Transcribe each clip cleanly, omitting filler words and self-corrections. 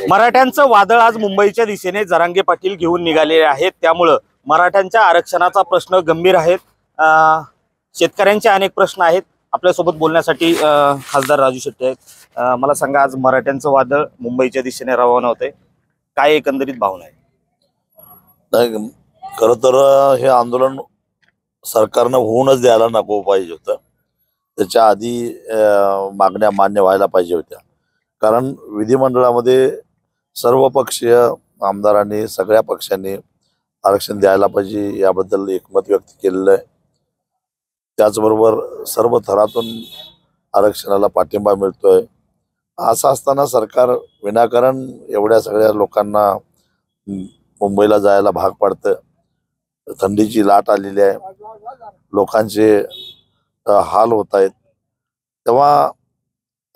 मराठ्यांचं वादळ आज मुंबईच्या दिशेने जरांगे पाटील घेऊन निघालेले आहेत। त्यामुळे मराठ्यांच्या आरक्षणाचा प्रश्न गंभीर आहे। शेतकऱ्यांचे अनेक प्रश्न आहेत। आपल्यासोबत बोलण्यासाठी खासदार राजू शेट्टी आहेत। मला सांगा, आज मराठ्यांचं वादळ मुंबईच्या दिशेने रवाना होते, काय एकंदरीत भावना आहे? खरं तर हे आंदोलन सरकारनं होऊनच द्यायला नको पाहिजे होतं। त्याच्या आधी मागण्या मान्य व्हायला पाहिजे होत्या, कारण विधिमंडळामध्ये सर्व पक्षीय आमदारांनी सगळ्या पक्षांनी आरक्षण द्यायला पाहिजे याबद्दल एकमत व्यक्त केलेलं आहे। त्याचबरोबर सर्व थरातून आरक्षणाला पाठिंबा मिळतोय। असं असताना सरकार विनाकारण एवढ्या सगळ्या लोकांना मुंबईला जायला भाग पाडतं। थंडीची लाट आलेली आहे, लोकांचे हाल होत आहेत। तेव्हा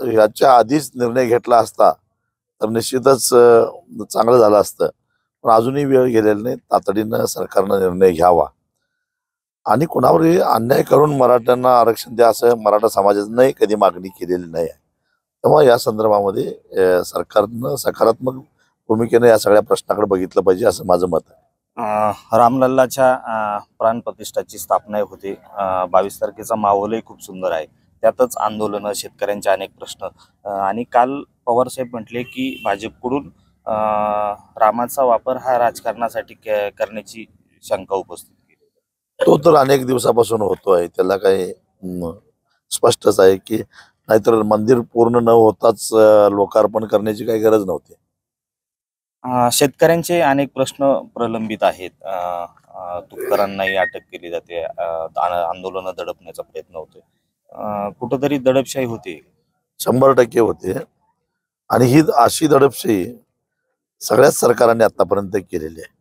याच्या आधीच निर्णय घेतला असता तर निश्चितच चांगलं झालं असतं, पण अजूनही वेळ गेलेला नाही। तातडीनं सरकारनं निर्णय घ्यावा आणि कुणावरही अन्याय करून मराठ्यांना आरक्षण द्या असं मराठा समाजाने कधी मागणी केलेली नाही आहे। तेव्हा या संदर्भामध्ये सरकारनं सकारात्मक भूमिकेने या सगळ्या प्रश्नाकडे बघितलं पाहिजे असं माझं मत आहे। रामलल्लाच्या प्राण प्रतिष्ठाची स्थापना होते। 22 तारखेचा माहोलही खूप सुंदर आहे। त्यातच आंदोलन, शेतकऱ्यांचे अनेक प्रश्न आणि काल पवार साहेब म्हटले की भाजपकडून रामाचा वापर हा राजकारणासाठी करण्याची शंका उपस्थित केली। तो तर अनेक दिवसापासून होतोय, त्याला काही स्पष्टच आहे की नाहीतर मंदिर पूर्ण न होताच लोकार्पण करण्याची काही गरज नव्हती। शेतकऱ्यांचे अनेक प्रश्न प्रलंबित आहेत। तुकारांनाही अटक केली जाते, आंदोलन दडपण्याचा प्रयत्न होतोय। कुठंतरी दडपशाही होते, 100% होते। आणि ही अशी दडपशाही सगळ्याच सरकारांनी आतापर्यंत केलेली आहे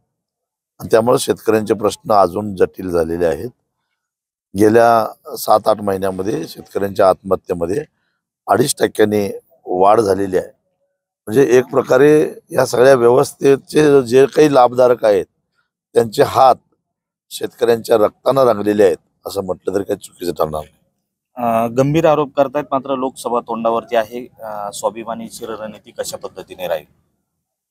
आणि त्यामुळे शेतकऱ्यांचे प्रश्न अजून जटिल झालेले आहेत। गेल्या 7-8 महिन्यामध्ये शेतकऱ्यांच्या आत्महत्येमध्ये 2.5% वाढ झालेली आहे। म्हणजे एक प्रकारे या सगळ्या व्यवस्थेचे जे काही लाभधारक आहेत त्यांचे हात शेतकऱ्यांच्या रक्तानं रंगलेले आहेत असं म्हटलं तरी काही चुकीचं ठरणार नाही। गंभीर आरोप करतायत, मात्र लोकसभा तोंडावरती आहे। स्वाभिमानीची रणनीती कशा पद्धतीने राहील?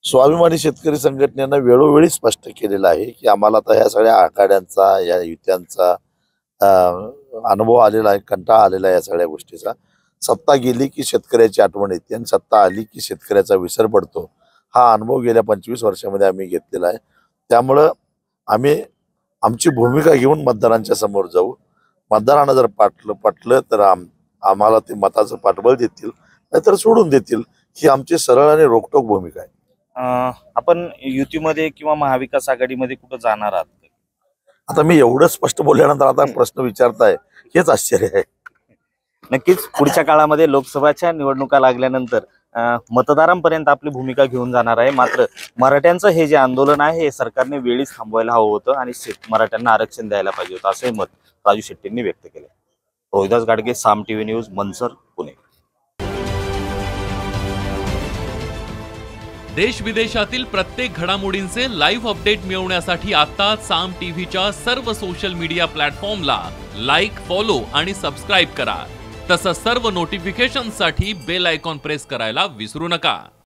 स्वाभिमानी शेतकरी संघटनेनं वेळोवेळी स्पष्ट केलेलं आहे की आम्हाला आता ह्या सगळ्या आखाड्यांचा, या युत्यांचा अनुभव आलेला आहे, कंटाळा आलेला आहे या सगळ्या गोष्टीचा। सत्ता गेली की शेतकऱ्याची आठवण येते आणि सत्ता आली की शेतकऱ्याचा विसर पडतो। हा अनुभव गेल्या 25 वर्षामध्ये आम्ही घेतलेला आहे। त्यामुळं आम्ही आमची भूमिका घेऊन मतदारांच्या समोर जाऊ। मतदारांना जर पटलं तर आम्हाला ते मताचं पाठबळ देतील, नाहीतर सोडून देतील। ही आमची सरळ आणि रोखठोक भूमिका आहे। आपण युतीमध्ये किंवा महाविकास आघाडीमध्ये कुठं जाणार आहात? आता मी एवढं स्पष्ट बोलल्यानंतर आता प्रश्न विचारताय, हेच आश्चर्य आहे। नक्कीच पुढच्या काळामध्ये लोकसभाच्या निवडणुका लागल्यानंतर मतदारांपर्यंत आपली भूमिका घेऊन जाणार आहे। मात्र मराठ्यांचं हे जे आंदोलन आहे हे सरकारने वेळीच थांबवायला हवं होतं आणि मराठ्यांना आरक्षण द्यायला पाहिजे होतं, असंही मत राजू शेट्टींनी व्यक्त केलं। रोहिदास गाडगे, साम टीव्ही न्यूज, मनसर, पुणे। देश विदेशातील प्रत्येक घडामोडींचे लाईव्ह अपडेट मिळवण्यासाठी आता साम टीव्हीच्या सर्व सोशल मीडिया प्लॅटफॉर्मला लाईक, फॉलो आणि सबस्क्राईब करा। तसंच सर्व नोटिफिकेशनसाठी बेल आयकॉन प्रेस करायला विसरू नका।